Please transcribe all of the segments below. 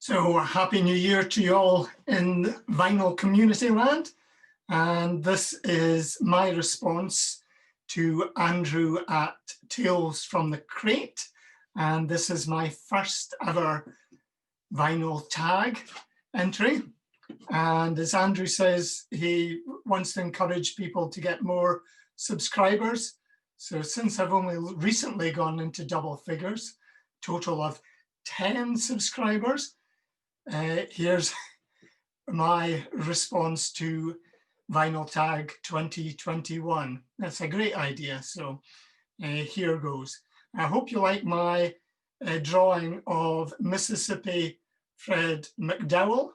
So Happy New Year to you all in vinyl community land. And this is my response to Andrew at Tales from the Crate. And this is my first ever vinyl tag entry. And as Andrew says, he wants to encourage people to get more subscribers. So since I've only recently gone into double figures, total of 10 subscribers, here's my response to Vinyl Tag 2021. That's a great idea, so here goes. I hope you like my drawing of Mississippi Fred McDowell.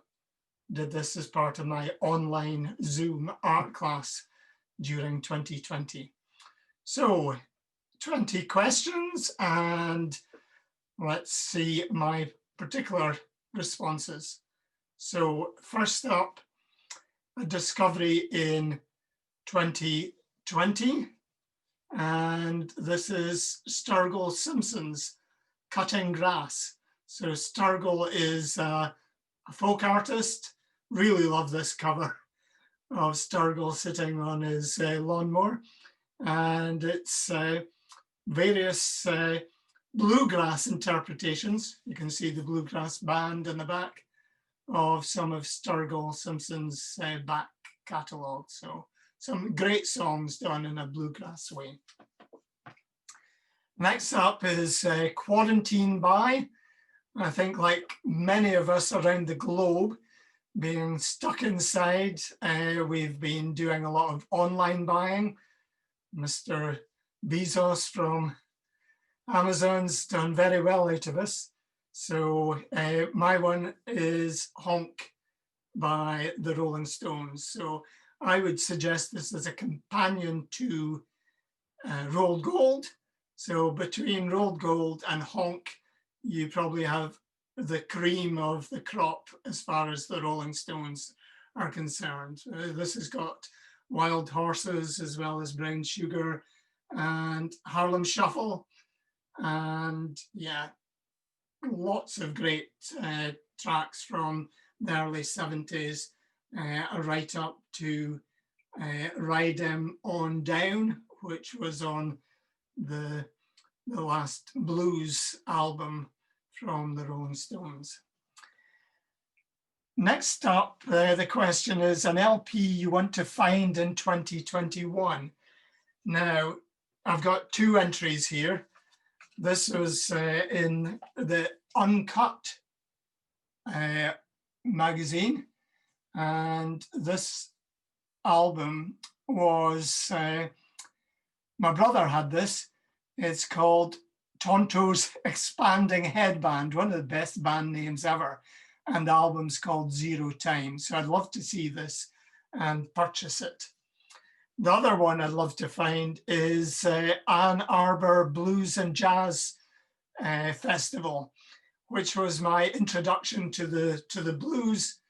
Did this as part of my online Zoom art class during 2020. So 20 questions, and let's see my particular responses. So first up, a discovery in 2020, and this is Sturgill Simpson's Cutting Grass. So Sturgill is a folk artist. Really love this cover of Sturgill sitting on his lawnmower, and it's various bluegrass interpretations. You can see the bluegrass band in the back of some of Sturgill Simpson's back catalogue. So some great songs done in a bluegrass way. Next up is Quarantine Buy. I think like many of us around the globe, being stuck inside, we've been doing a lot of online buying. Mr. Bezos from Amazon's done very well out of us. So my one is Honk by the Rolling Stones. So I would suggest this as a companion to Rolled Gold. So between Rolled Gold and Honk, you probably have the cream of the crop as far as the Rolling Stones are concerned. This has got Wild Horses as well as Brown Sugar and Harlem Shuffle. And yeah, lots of great tracks from the early 70s, right up to Ride 'Em On Down, which was on the last blues album from the Rolling Stones. Next up, the question is an LP you want to find in 2021. Now, I've got two entries here. This was in the Uncut magazine, and this album was, my brother had this. It's called Tonto's Expanding Headband, one of the best band names ever, and the album's called Zero Time. So I'd love to see this and purchase it. The other one I'd love to find is Ann Arbor Blues and Jazz Festival, which was my introduction to the blues,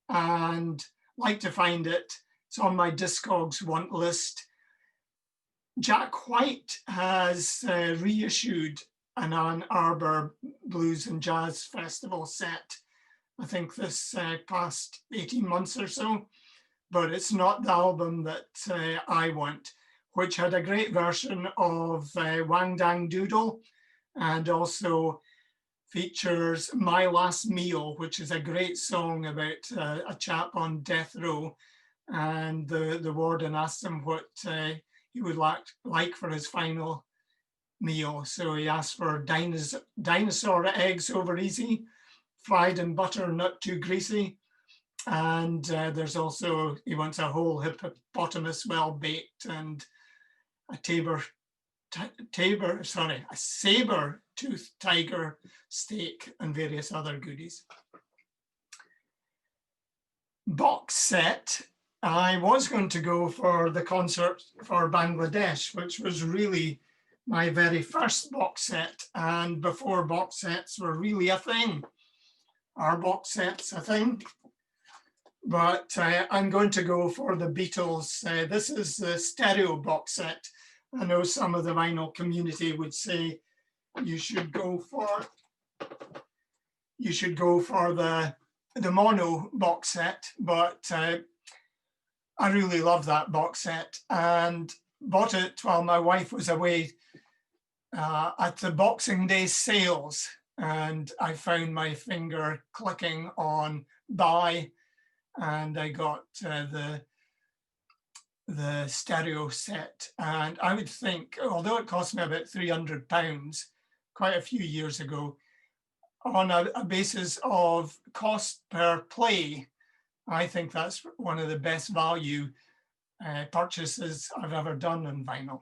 and like to find it. It's on my Discogs want list. Jack White has reissued an Ann Arbor Blues and Jazz Festival set, I think this past 18 months or so. But it's not the album that I want, which had a great version of Wang Dang Doodle, and also features My Last Meal, which is a great song about a chap on death row, and the warden asked him what he would like for his final meal. So he asked for dinosaur eggs over easy, fried in butter, not too greasy. And there's also, he wants a whole hippopotamus well baked, and a saber-toothed tiger steak, and various other goodies. Box set. I was going to go for the concert for Bangladesh, which was really my very first box set, and before box sets were really a thing. Are box sets a thing? But I'm going to go for the Beatles. This is the stereo box set. I know some of the vinyl community would say you should go for you should go for the mono box set, but I really love that box set and bought it while my wife was away at the Boxing Day sales, and I found my finger clicking on buy, and I got the stereo set. And I would think, although it cost me about £300 quite a few years ago, on a basis of cost per play, I think that's one of the best value purchases I've ever done on vinyl.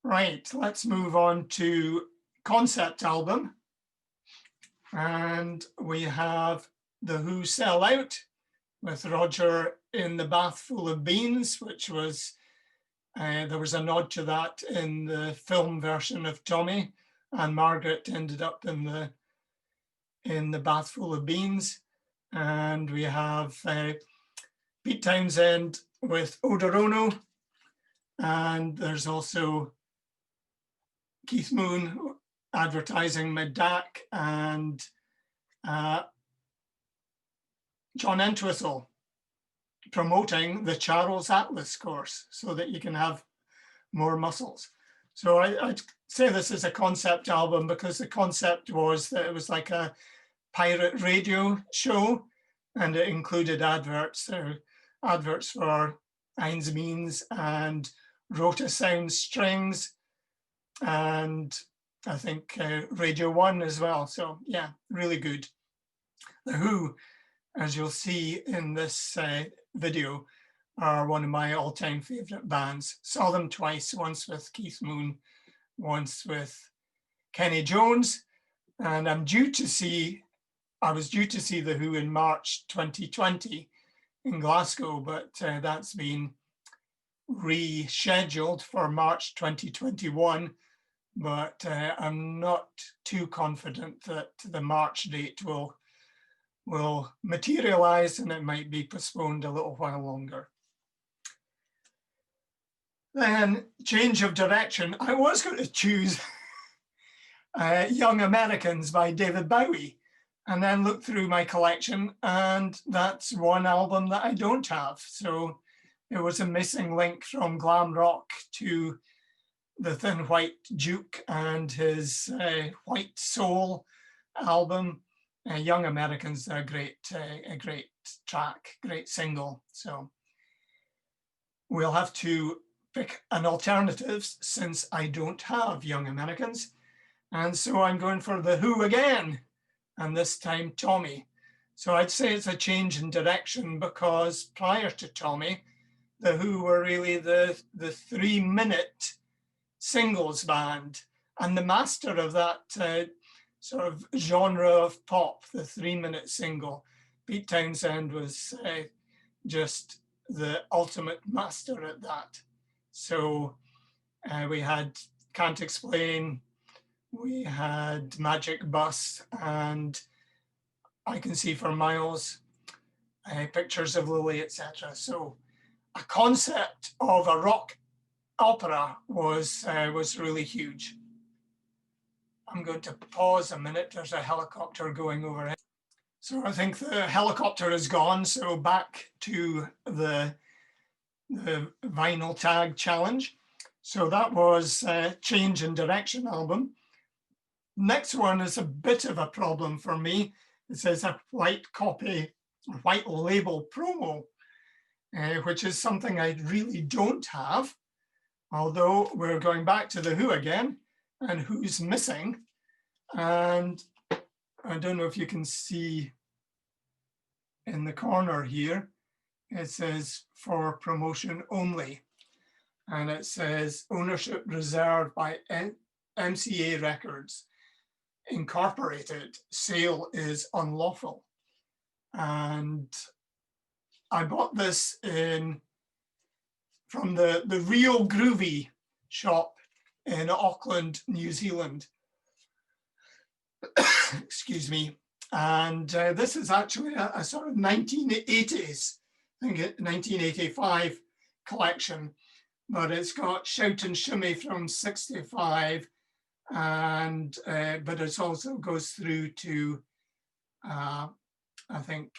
Right, let's move on to concept album. And we have The Who Sell Out with Roger in the Bath Full of Beans, which was, there was a nod to that in the film version of Tommy, and Margaret ended up in the Bath Full of Beans. And we have Pete Townsend with Odorono, and there's also Keith Moon advertising Medak, and John Entwistle promoting the Charles Atlas course so that you can have more muscles. So I'd say this is a concept album because the concept was that it was like a pirate radio show, and it included adverts. Adverts for Eins Means and Rota Sound Strings, and I think Radio 1 as well. So yeah, really good. The Who, as you'll see in this video, are one of my all-time favorite bands. Saw them twice, once with Keith Moon, once with Kenny Jones, and I was due to see The Who in March 2020 in Glasgow, but that's been rescheduled for March 2021. But I'm not too confident that the March date will materialize, and it might be postponed a little while longer. Then change of direction. I was going to choose Young Americans by David Bowie, and then look through my collection, and that's one album that I don't have. So it was a missing link from glam rock to the Thin White Duke and his White Soul album. Young Americans, a great track, great single. So we'll have to pick an alternative since I don't have Young Americans. And so I'm going for The Who again, and this time Tommy. So I'd say it's a change in direction because prior to Tommy, The Who were really the 3-minute singles band, and the master of that sort of genre of pop, the 3-minute single. Pete Townsend was just the ultimate master at that. So we had Can't Explain, we had Magic Bus, and I Can See for Miles, Pictures of Lily, etc. So a concept of a rock opera was really huge. I'm going to pause a minute. There's a helicopter going overhead. So I think the helicopter is gone. So back to the vinyl tag challenge. So that was Change in Direction album. Next one is a bit of a problem for me. It says a white copy, white label promo, which is something I really don't have. Although we're going back to The Who again, and Who's missing. And I don't know if you can see in the corner here, it says for promotion only. And it says ownership reserved by MCA Records Incorporated. Sale is unlawful. And I bought this from the Real Groovy shop in Auckland, New Zealand. Excuse me. And this is actually a sort of 1980s, I think 1985 collection, but it's got Shout and Shimmy from 65, and but it also goes through to I think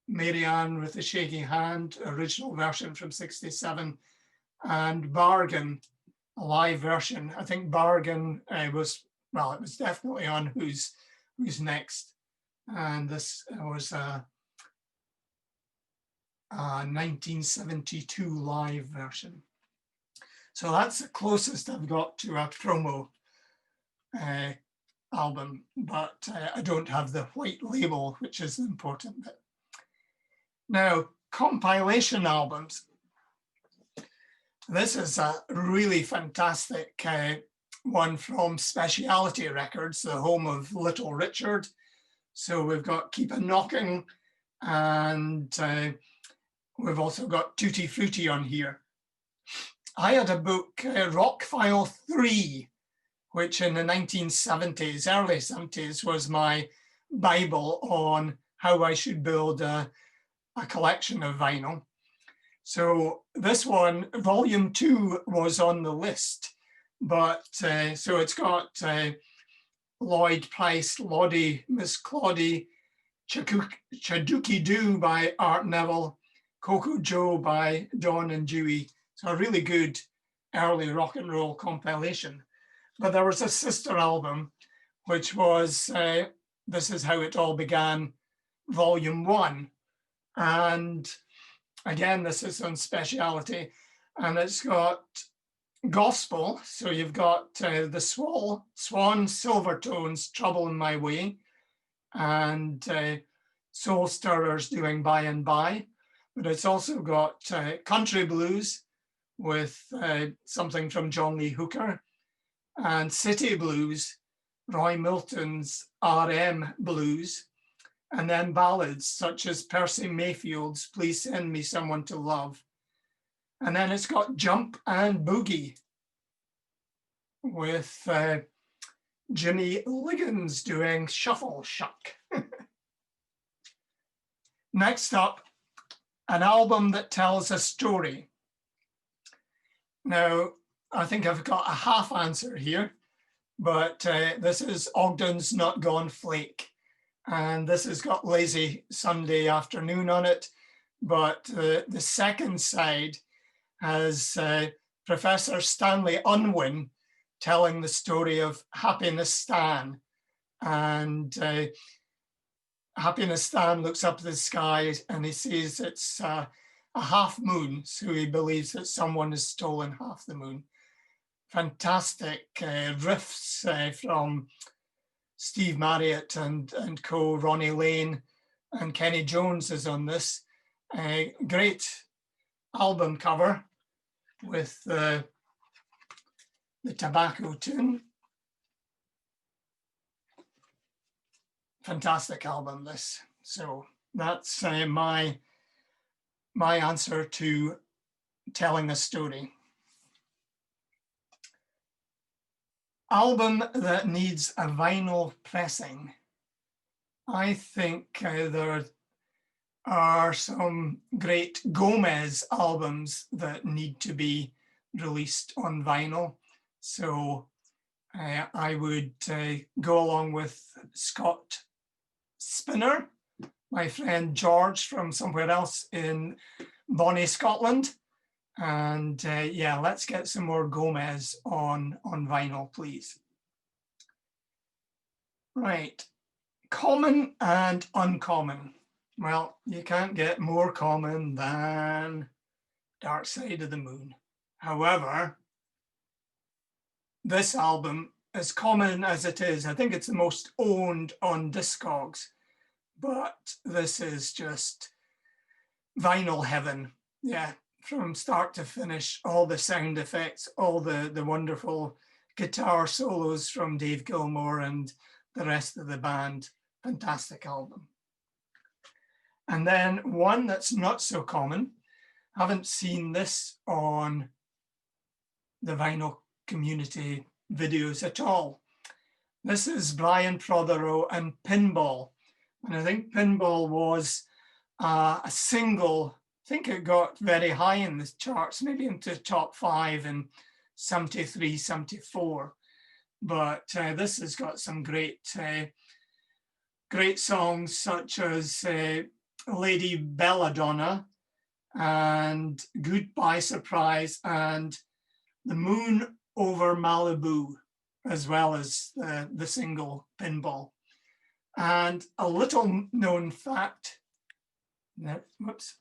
Marianne with the Shaking Hand, original version from '67, and Bargain, a live version. I think Bargain was, well, it was definitely on Who's Next, and this was a 1972 live version. So that's the closest I've got to a promo album, but I don't have the white label, which is the important bit. Now, compilation albums. This is a really fantastic one from Speciality Records, the home of Little Richard. So we've got Keep a Knocking, and we've also got Tutti Frutti on here. I had a book, Rock File 3, which in the 1970s, early 70s, was my Bible on how I should build a collection of vinyl. So this one, volume 2, was on the list, but so it's got Lloyd Price, Lottie, Miss Claudie, Chaduki Doo by Art Neville, Coco Joe by Don and Dewey. So a really good early rock and roll compilation. But there was a sister album, which was This Is How It All Began, volume 1. And again, this is on Speciality, and it's got gospel. So you've got the Swan, Silvertones, Trouble in My Way, and Soul Stirrers doing By and By. But it's also got country blues with something from John Lee Hooker, and city blues, Roy Milton's RM blues, and then ballads such as Percy Mayfield's Please Send Me Someone to Love. And then it's got Jump and Boogie with Jimmy Liggins doing Shuffle Shuck. Next up, an album that tells a story. Now, I think I've got a half answer here, but this is Ogden's Not Gone Flake. And this has got Lazy Sunday Afternoon on it. But the second side has Professor Stanley Unwin telling the story of Happiness Stan. And Happiness Stan looks up at the sky and he sees it's a half moon. So he believes that someone has stolen half the moon. Fantastic riffs from Steve Marriott and co, Ronnie Lane, and Kenny Jones is on this. Great album cover with the tobacco tune. Fantastic album, this. So that's my answer to telling a story. Album that needs a vinyl pressing. I think there are some great Gomez albums that need to be released on vinyl. So I would go along with Scott Spinner, my friend George from somewhere else in Bonnie, Scotland. And yeah, let's get some more Gomez on vinyl, please. Right, common and uncommon. Well, you can't get more common than Dark Side of the Moon. However, this album, as common as it is, I think it's the most owned on Discogs, but this is just vinyl heaven. Yeah. From start to finish, all the sound effects, all the wonderful guitar solos from Dave Gilmour and the rest of the band. Fantastic album. And then one that's not so common, haven't seen this on the vinyl community videos at all. This is Brian Prothero and Pinball. And I think Pinball was a single. I think it got very high in the charts, maybe into top 5 in 73, 74. but this has got some great songs such as Lady Belladonna and Goodbye Surprise and The Moon Over Malibu, as well as the single Pinball. And a little known fact, whoops,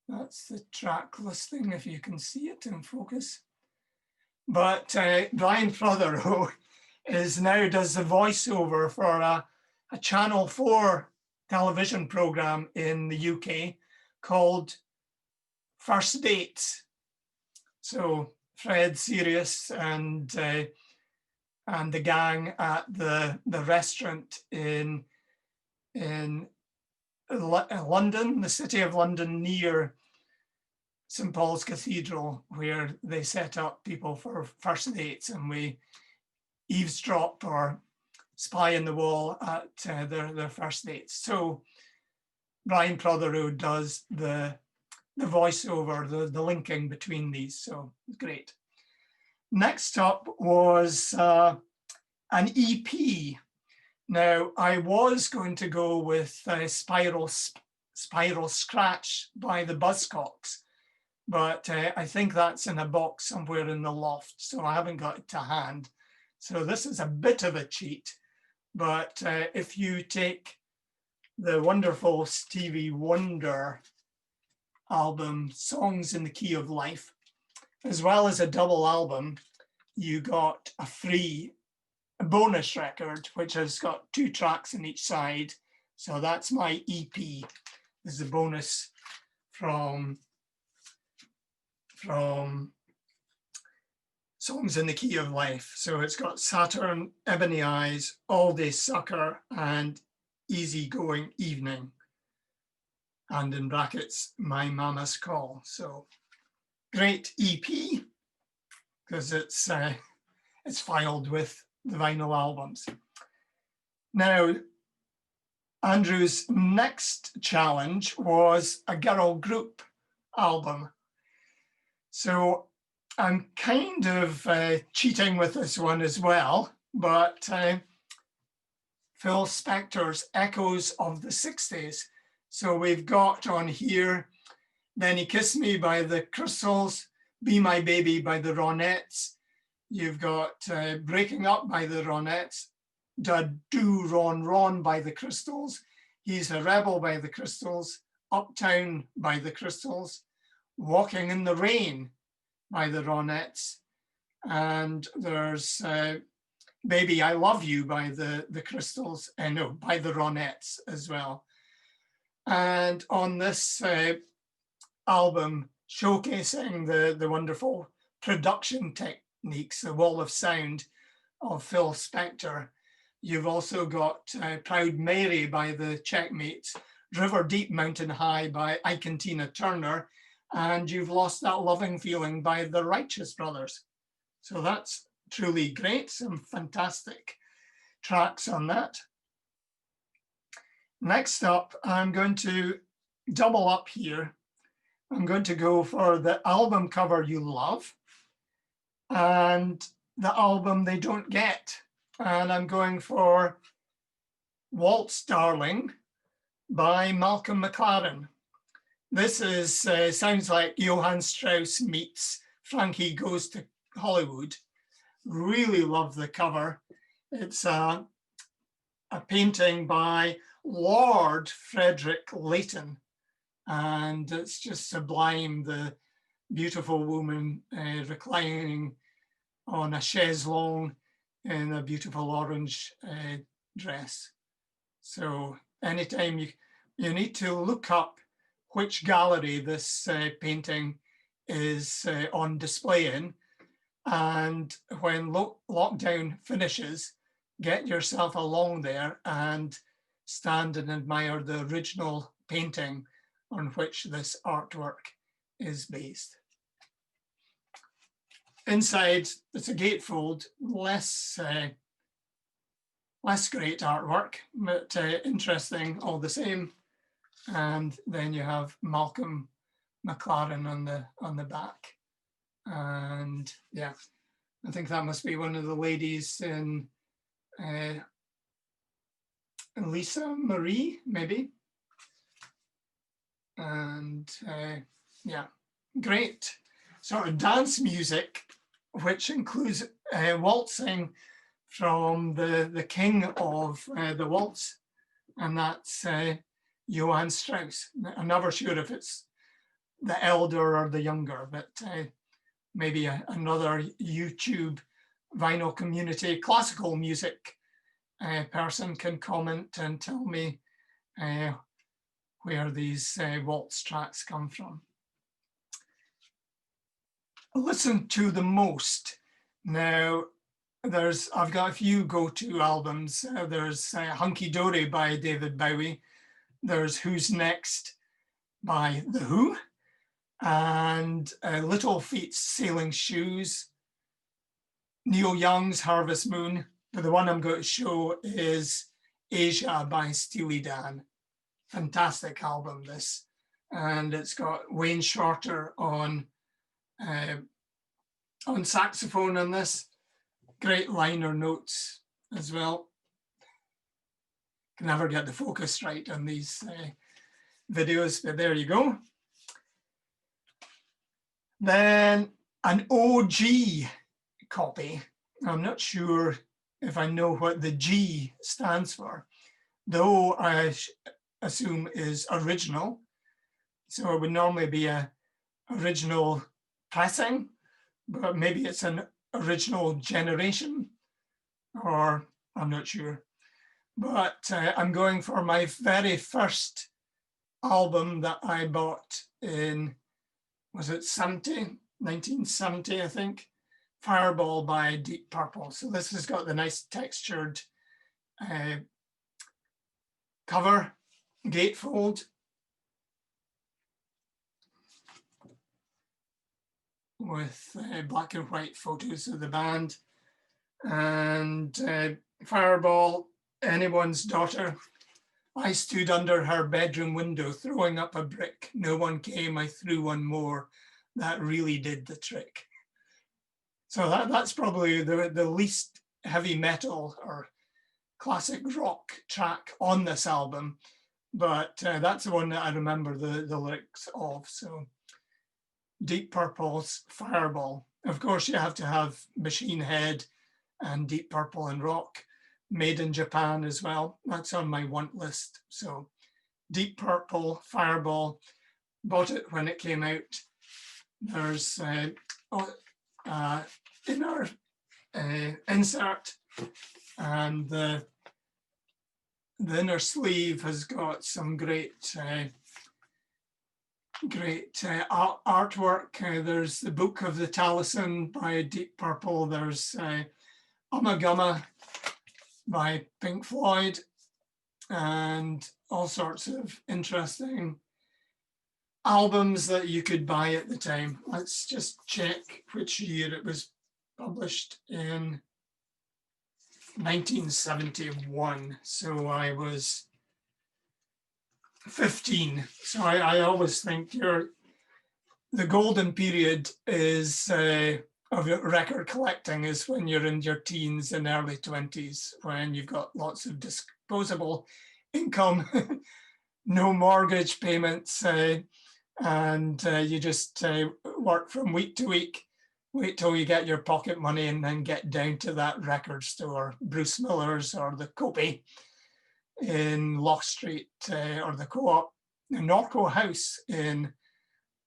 that's the track listing if you can see it in focus. But Brian Prothero does the voiceover for a Channel 4 television program in the UK called First Dates. So Fred Sirius and the gang at the restaurant in London, the city of London, near St. Paul's Cathedral, where they set up people for first dates, and we eavesdrop or spy on the wall at their first dates. So Brian Prothero does the voiceover, the linking between these, so great. Next up was an EP. Now, I was going to go with Spiral Scratch by the Buzzcocks, but I think that's in a box somewhere in the loft, so I haven't got it to hand. So this is a bit of a cheat, but if you take the wonderful Stevie Wonder album, Songs in the Key of Life, as well as a double album, you got a free bonus record, which has got 2 tracks on each side. So that's my EP. This is a bonus from Songs in the Key of Life. So it's got Saturn, Ebony Eyes, All Day Sucker, and Easy Going Evening. And in brackets, My Mama's Call. So great EP, because it's filed with the vinyl albums. Now, Andrew's next challenge was a girl group album. So I'm kind of cheating with this one as well, but Phil Spector's Echoes of the 60s. So we've got on here, Then He Kissed Me by the Crystals, Be My Baby by the Ronettes. You've got Breaking Up by the Ronettes, Da Do Ron Ron by the Crystals, He's a Rebel by the Crystals, Uptown by the Crystals, Walking in the Rain by the Ronettes, and there's Baby I Love You by the Crystals, no, by the Ronettes as well. And on this album, showcasing the wonderful production techniques, the wall of sound of Phil Spector, you've also got Proud Mary by the Checkmates, River Deep Mountain High by Ike and Tina Turner, and You've Lost That Loving Feeling by the Righteous Brothers. So that's truly great, some fantastic tracks on that. Next up, I'm going to double up here. I'm going to go for the album cover you love and the album they don't get. And I'm going for Waltz Darling by Malcolm McLaren. This is sounds like Johann Strauss meets Frankie Goes to Hollywood. Really love the cover. It's a painting by Lord Frederick Leighton, and it's just sublime, the beautiful woman reclining on a chaise longue in a beautiful orange dress. So anytime you need to look up which gallery this painting is on display in, and when lockdown finishes, get yourself along there and stand and admire the original painting on which this artwork is based. Inside, it's a gatefold, less great artwork, but interesting all the same. And then you have Malcolm McLaren on the back. And yeah, I think that must be one of the ladies in Lisa Marie, maybe. And yeah, great sort of dance music, which includes waltzing from the king of the waltz, and that's Johann Strauss. I'm never sure if it's the elder or the younger, but maybe another YouTube vinyl community classical music person can comment and tell me where these waltz tracks come from. Listen to the most. Now, I've got a few go-to albums. There's Hunky Dory by David Bowie. There's Who's Next by The Who. And Little Feat's Sailing Shoes. Neil Young's Harvest Moon. But the one I'm going to show is Asia by Steely Dan. Fantastic album, this. And it's got Wayne Shorter on saxophone on this. Great liner notes as well. Can never get the focus right on these videos, but there you go. Then an OG copy. I'm not sure if I know what the G stands for, though I assume is original. So it would normally be a original pressing, but maybe it's an original generation, or I'm not sure. But I'm going for my very first album that I bought in, was it 1970, I think? Fireball by Deep Purple. So this has got the nice textured cover, gatefold, with black and white photos of the band. And Fireball, anyone's daughter. I stood under her bedroom window throwing up a brick. No one came, I threw one more. That really did the trick. So that's probably the least heavy metal or classic rock track on this album, but that's the one that I remember the lyrics of. So Deep Purple's Fireball. Of course, you have to have Machine Head and Deep Purple and rock, made in Japan as well. That's on my want list. So Deep Purple, Fireball, bought it when it came out. There's inner insert, and the inner sleeve has got some great artwork. There's the Book of the Talisman by Deep Purple. There's Ummagumma by Pink Floyd, and all sorts of interesting albums that you could buy at the time. Let's just check which year it was published. In 1971. So I was 15. So I always think the golden period is of record collecting is when you're in your teens and early 20s, when you've got lots of disposable income, no mortgage payments, and you just work from week to week. Wait till you get your pocket money and then get down to that record store, Bruce Miller's or the Copy in Loch Street, or the Co-op, the Norco House in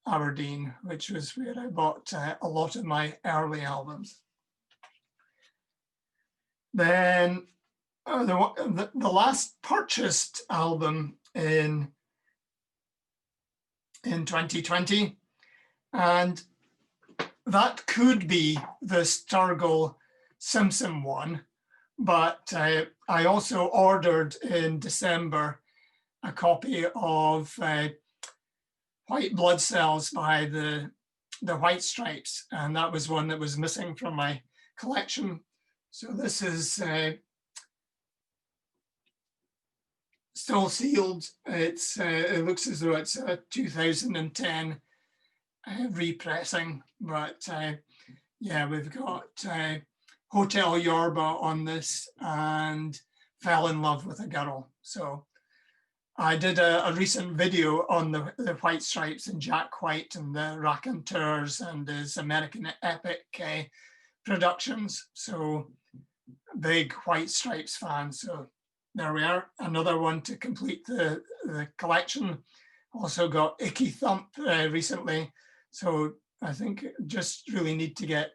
Aberdeen, which was where I bought a lot of my early albums. Then the last purchased album in 2020, and that could be the Sturgill Simpson one, but I also ordered in December a copy of White Blood Cells by the White Stripes, and that was one that was missing from my collection. So this is still sealed. It looks as though it's a 2010 repressing, but Yeah, we've got Hotel Yorba on this and Fell in Love with a Girl. So I did a recent video on the White Stripes and Jack White and the Raconteurs and his American Epic productions. So big White Stripes fan. So there we are, another one to complete the collection. Also got Icky Thump recently. So I think just really need to get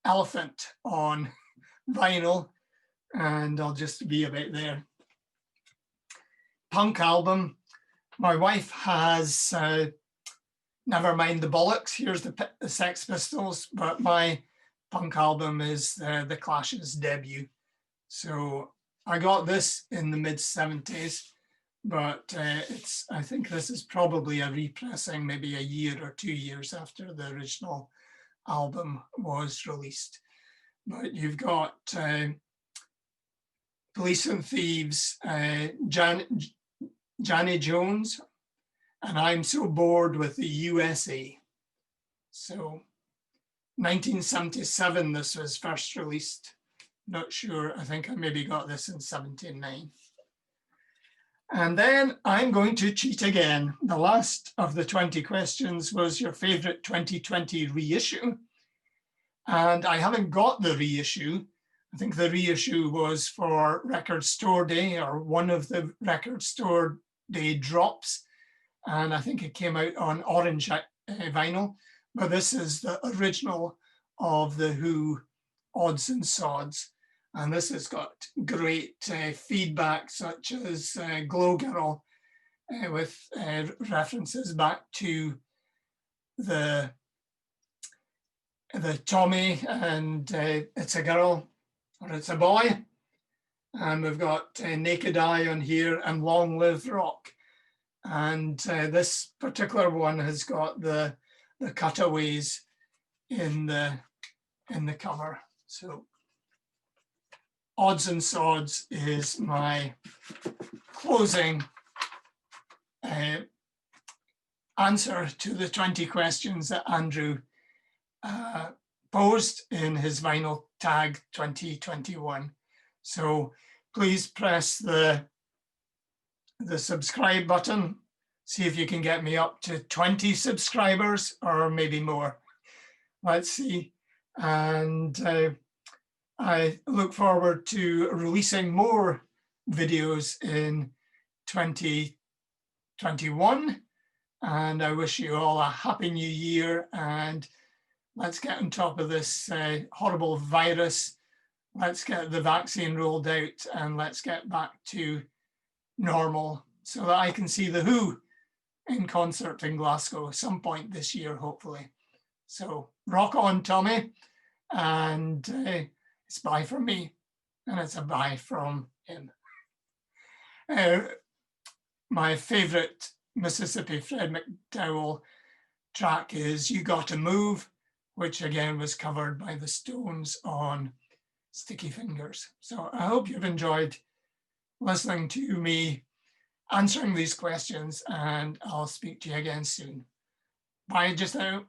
Elephant on vinyl, and I'll just be about there. Punk album. My wife has Never Mind the Bollocks. Here's the Sex Pistols, but my punk album is the Clash's debut. So I got this in the mid-70s, but I think this is probably a repressing, maybe a year or 2 years after the original album was released. But you've got Police and Thieves, Janny Jones, and I'm So Bored with the USA. So 1977, this was first released. Not sure, I think I maybe got this in 79. And then I'm going to cheat again. The last of the 20 questions was your favorite 2020 reissue. And I haven't got the reissue. I think the reissue was for Record Store Day, or one of the Record Store Day drops. And I think it came out on orange vinyl. But this is the original of the Who, Odds and Sods. And this has got great feedback, such as Glow Girl, with references back to the Tommy and It's a Girl, or It's a Boy. And we've got Naked Eye on here and Long Live Rock. And this particular one has got the cutaways in the cover. So Odds and Sods is my closing answer to the 20 questions that Andrew posed in his vinyl tag 2021. So please press the subscribe button. See if you can get me up to 20 subscribers or maybe more. Let's see. And I look forward to releasing more videos in 2021. And I wish you all a happy new year, and let's get on top of this horrible virus. Let's get the vaccine rolled out, and let's get back to normal so that I can see the Who in concert in Glasgow some point this year, hopefully. So rock on, Tommy. And it's bye from me, and it's a bye from him. My favorite Mississippi Fred McDowell track is You Gotta Move, which again was covered by the Stones on Sticky Fingers. So I hope you've enjoyed listening to me answering these questions, and I'll speak to you again soon. Bye just now.